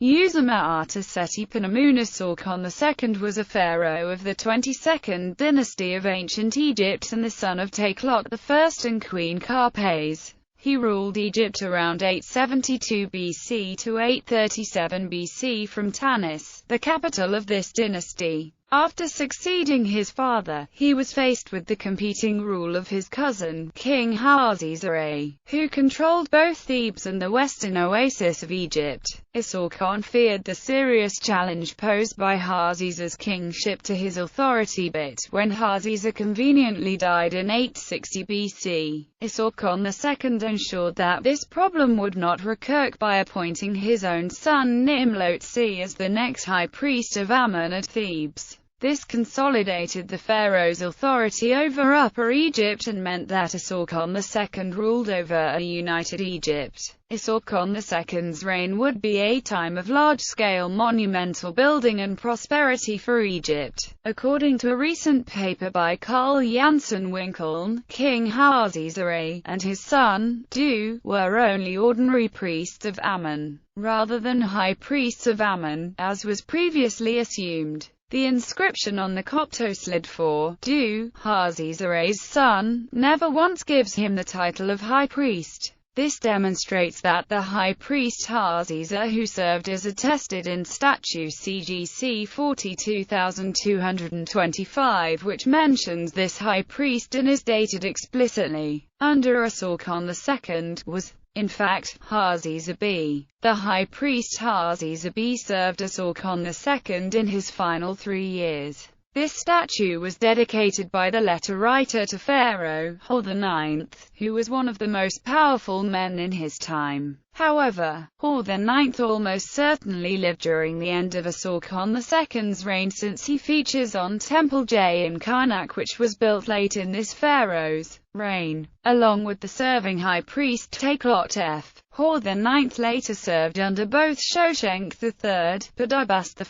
Uzama Artaseti Panamuna Osorkon II was a pharaoh of the 22nd dynasty of ancient Egypt and the son of Taklot I and Queen Karpes. He ruled Egypt around 872 BC to 837 BC from Tanis, the capital of this dynasty. After succeeding his father, he was faced with the competing rule of his cousin, King Hasizereh, who controlled both Thebes and the western oasis of Egypt. Osorkon feared the serious challenge posed by Hasizer's kingship to his authority, but when Hasizer conveniently died in 860 BC, Osorkon II ensured that this problem would not recur by appointing his own son Nimlotsi as the next high priest of Amun at Thebes. This consolidated the pharaoh's authority over Upper Egypt and meant that Osorkon II ruled over a united Egypt. Osorkon II's reign would be a time of large-scale monumental building and prosperity for Egypt. According to a recent paper by Carl Janssen Winkeln, King Hasizereh and his son, Du, were only ordinary priests of Amun, rather than high priests of Amun, as was previously assumed. The inscription on the Coptoslid for Du, Hasizereh's son, never once gives him the title of high priest. This demonstrates that the high priest Hasizer, who served as attested in statute CGC 42225, which mentions this high priest and is dated explicitly under Osorkon II, was in fact Hasizer B. The high priest Hasizer B served Osorkon II in his final 3 years. This statue was dedicated by the letter writer to Pharaoh Hor IX, who was one of the most powerful men in his time. However, Hor IX almost certainly lived during the end of Osorkon II's reign, since he features on Temple J in Karnak, which was built late in this pharaoh's reign. Along with the serving high priest Taklot F, Hor IX later served under both Shoshenq III, Padibast I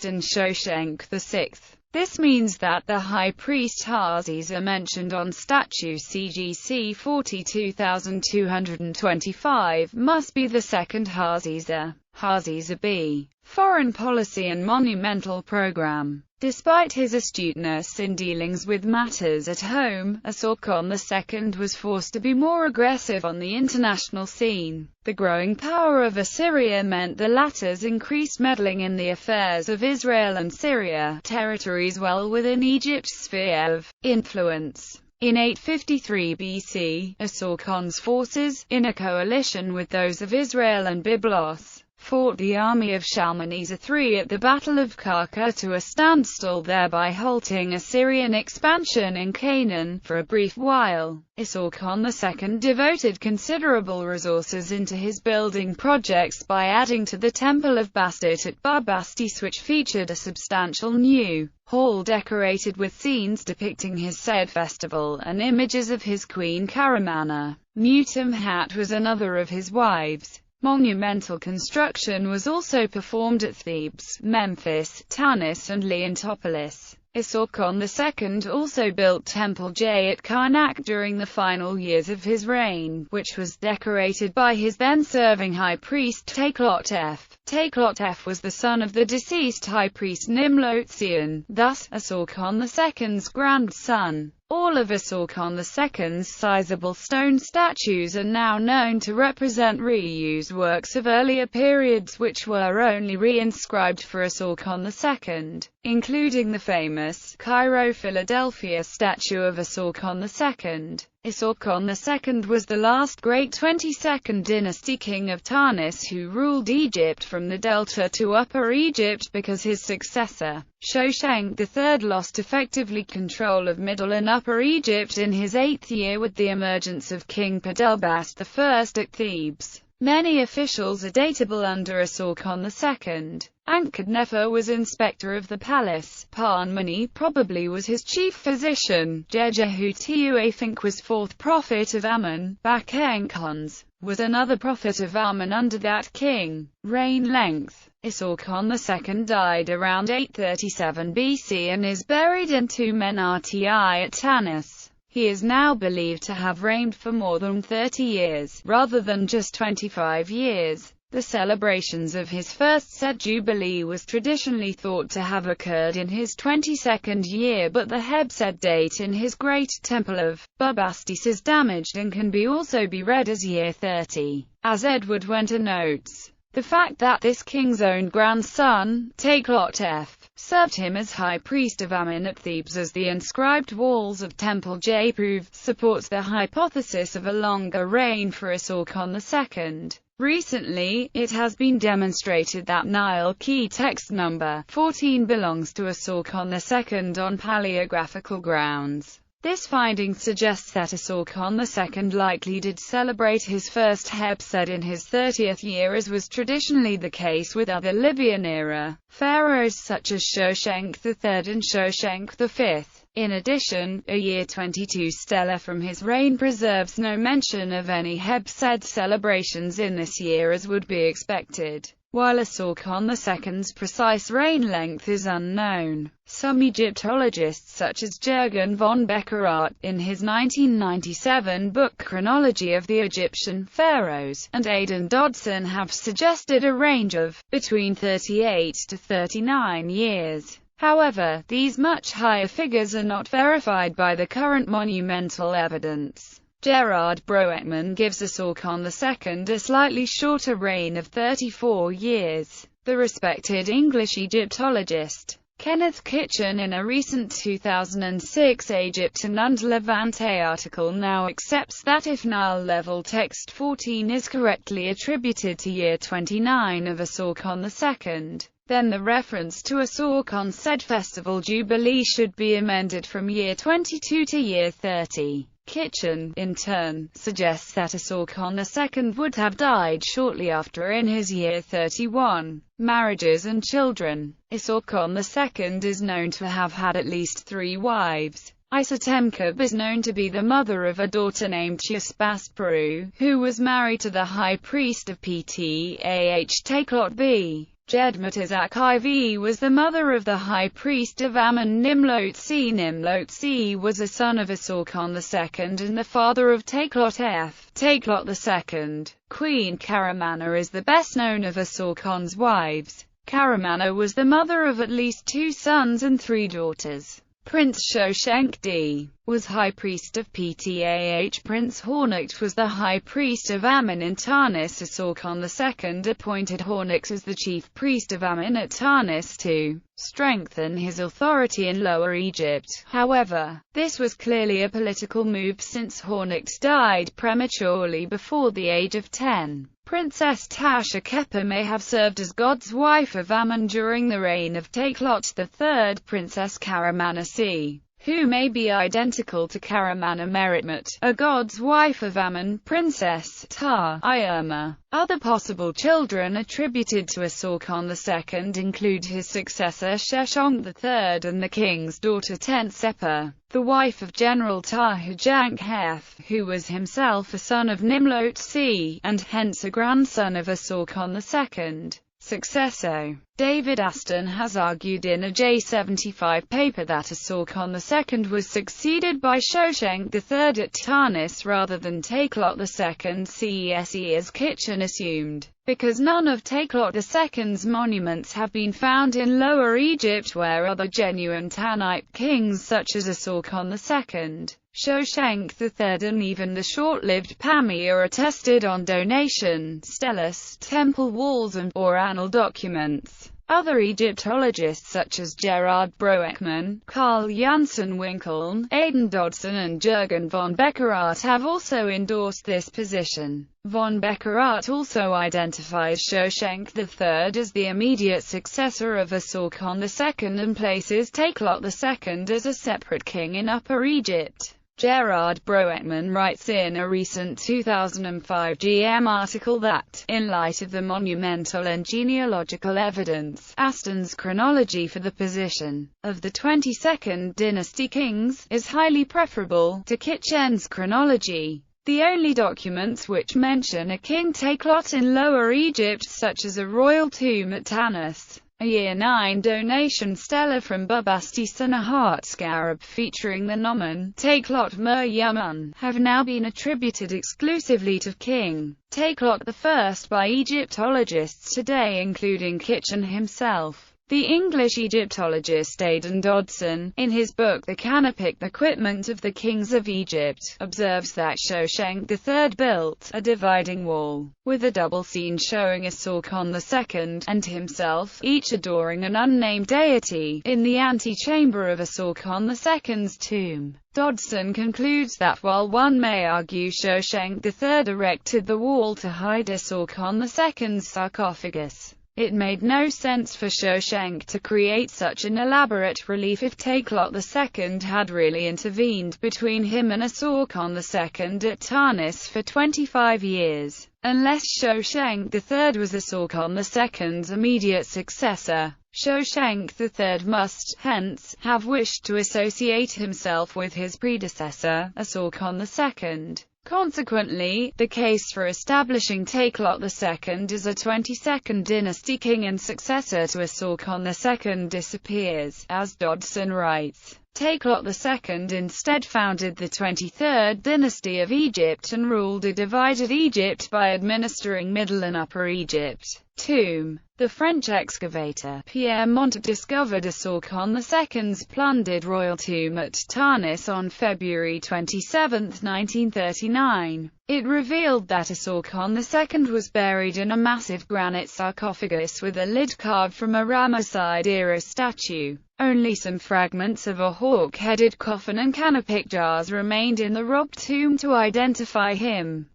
and Shoshenq VI. This means that the high priest Hasizer mentioned on statute CGC 42225 must be the second Hasizer, Hasizer B. Foreign policy and monumental program. Despite his astuteness in dealings with matters at home, Osorkon II was forced to be more aggressive on the international scene. The growing power of Assyria meant the latter's increased meddling in the affairs of Israel and Syria, territories well within Egypt's sphere of influence. In 853 BC, Osorkon's forces, in a coalition with those of Israel and Byblos, fought the army of Shalmaneser III at the Battle of Karka to a standstill, thereby halting Assyrian expansion in Canaan for a brief while. Osorkon II devoted considerable resources into his building projects by adding to the Temple of Bastet at Bubastis, which featured a substantial new hall decorated with scenes depicting his said festival and images of his queen Karamana. Mutamhat was another of his wives. Monumental construction was also performed at Thebes, Memphis, Tanis and Leontopolis. Osorkon II also built Temple J at Karnak during the final years of his reign, which was decorated by his then-serving high priest Taklot F. Taklot F was the son of the deceased high priest Nimlotsi, thus Osorkon II's grandson. All of Osorkon II's sizable stone statues are now known to represent reused works of earlier periods which were only reinscribed for Osorkon II, including the famous Cairo, Philadelphia statue of Osorkon II. Osorkon II was the last great 22nd dynasty king of Tanis who ruled Egypt from the Delta to Upper Egypt, because his successor, Shoshenq III, lost effectively control of Middle and Upper Egypt in his 8th year with the emergence of King Padibast I at Thebes. Many officials are datable under Osorkon II. Ankh-Nefer was inspector of the palace. Parnmani probably was his chief physician. Jejehutuafink was 4th prophet of Amun. Bakenkhons was another prophet of Amun under that king. Reign length. Osorkon II died around 837 BC and is buried in Tumenati at Tanis. He is now believed to have reigned for more than 30 years, rather than just 25 years. The celebrations of his first said jubilee was traditionally thought to have occurred in his 22nd year, but the Hebsed date in his great temple of Bubastis is damaged and can also be read as year 30. As Edward Winter notes, the fact that this king's own grandson, Takelot F, served him as high priest of Amun at Thebes as the inscribed walls of Temple J prove, supports the hypothesis of a longer reign for Osorkon II. Recently, it has been demonstrated that Nile key text number 14 belongs to Osorkon II on paleographical grounds. This finding suggests that Osorkon II likely did celebrate his first Hebsed in his 30th year, as was traditionally the case with other Libyan-era pharaohs such as Shoshenq III and Shoshenq V. In addition, a year 22 stela from his reign preserves no mention of any Hebsed celebrations in this year, as would be expected. While Osorkon II's precise reign length is unknown, some Egyptologists such as Jürgen von Beckerath, in his 1997 book Chronology of the Egyptian Pharaohs, and Aidan Dodson have suggested a range of between 38 to 39 years. However, these much higher figures are not verified by the current monumental evidence. Gerard Broekman gives Osorkon II a slightly shorter reign of 34 years. The respected English Egyptologist Kenneth Kitchen, in a recent 2006 Egyptian and Levante article, now accepts that if Nile level text 14 is correctly attributed to year 29 of Osorkon II, then the reference to Osorkon said festival jubilee should be amended from year 22 to year 30. Kitchen, in turn, suggests that Osorkon II would have died shortly after in his year 31. Marriages and children. Osorkon II is known to have had at least 3 wives. Isatemkeb is known to be the mother of a daughter named Chispasperu, who was married to the high priest of Ptah Takelot B. Jedmatizak IV was the mother of the high priest of Amun Nimlot C. Nimlot C was a son of Osorkon II and the father of Takelot F. Takelot II. Queen Karamana is the best known of Osorkon's wives. Karamana was the mother of at least 2 sons and 3 daughters. Prince Shoshenq D. was high priest of Ptah. Prince Hornecht was the high priest of Amun in Tarnis. Osorkon II appointed Hornecht as the chief priest of Amun at Tarnis to strengthen his authority in Lower Egypt. However, this was clearly a political move since Hornecht died prematurely before the age of 10. Princess Tasha Kepa may have served as God's wife of Amun during the reign of Takelot III. Princess Karamana C., who may be identical to Karamana Meritmut, a God's wife of Amun. Princess Ta-Irma. Other possible children attributed to Osorkon II include his successor Sheshonq III and the king's daughter Tentsepa, the wife of General Tahujanq Hef, who was himself a son of Nimlot C, and hence a grandson of Osorkon II. Successo. David Aston has argued in a J75 paper that Osorkon II was succeeded by Shoshenq III at Tarnis rather than Takelot II CESE as Kitchen assumed, because none of Takelot II's monuments have been found in Lower Egypt, where other genuine Tanite kings such as Osorkon II, Shoshenq III and even the short-lived Pami are attested on donation, steles, temple walls or annal documents. Other Egyptologists such as Gerard Broekman, Carl Janssen Winkeln, Aidan Dodson and Jürgen von Beckerath have also endorsed this position. Von Beckerath also identifies Shoshenq III as the immediate successor of Osorkon II and places Takelot II as a separate king in Upper Egypt. Gerard Broekman writes in a recent 2005 GM article that, in light of the monumental and genealogical evidence, Aston's chronology for the position of the 22nd dynasty kings is highly preferable to Kitchen's chronology. The only documents which mention a king Takelot in Lower Egypt, such as a royal tomb at Tanis, A Year 9 donation stela from Bubastis and a heart scarab featuring the Nomen, Takelot Muryamun, have now been attributed exclusively to King Takelot I by Egyptologists today, including Kitchen himself. The English Egyptologist Aidan Dodson, in his book The Canopic Equipment of the Kings of Egypt, observes that Shoshenq III built a dividing wall, with a double scene showing Osorkon II and himself, each adoring an unnamed deity, in the antechamber of Osorkon II's tomb. Dodson concludes that while one may argue Shoshenq III erected the wall to hide Osorkon II's sarcophagus, it made no sense for Shoshenq to create such an elaborate relief if Takelot II had really intervened between him and Osorkon II at Tarnis for 25 years. Unless Shoshenq III was Osorkon II's immediate successor, Shoshenq III must, hence, have wished to associate himself with his predecessor, Osorkon II. Consequently, the case for establishing Takelot II as a 22nd dynasty king and successor to Osorkon II disappears. As Dodson writes, Takelot II instead founded the 23rd dynasty of Egypt and ruled a divided Egypt by administering Middle and Upper Egypt. Tomb. The French excavator Pierre Montet discovered Osorkon II's plundered royal tomb at Tarnis on February 27, 1939. It revealed that Osorkon II was buried in a massive granite sarcophagus with a lid carved from a Ramesside-era statue. Only some fragments of a hawk-headed coffin and canopic jars remained in the robbed tomb to identify him.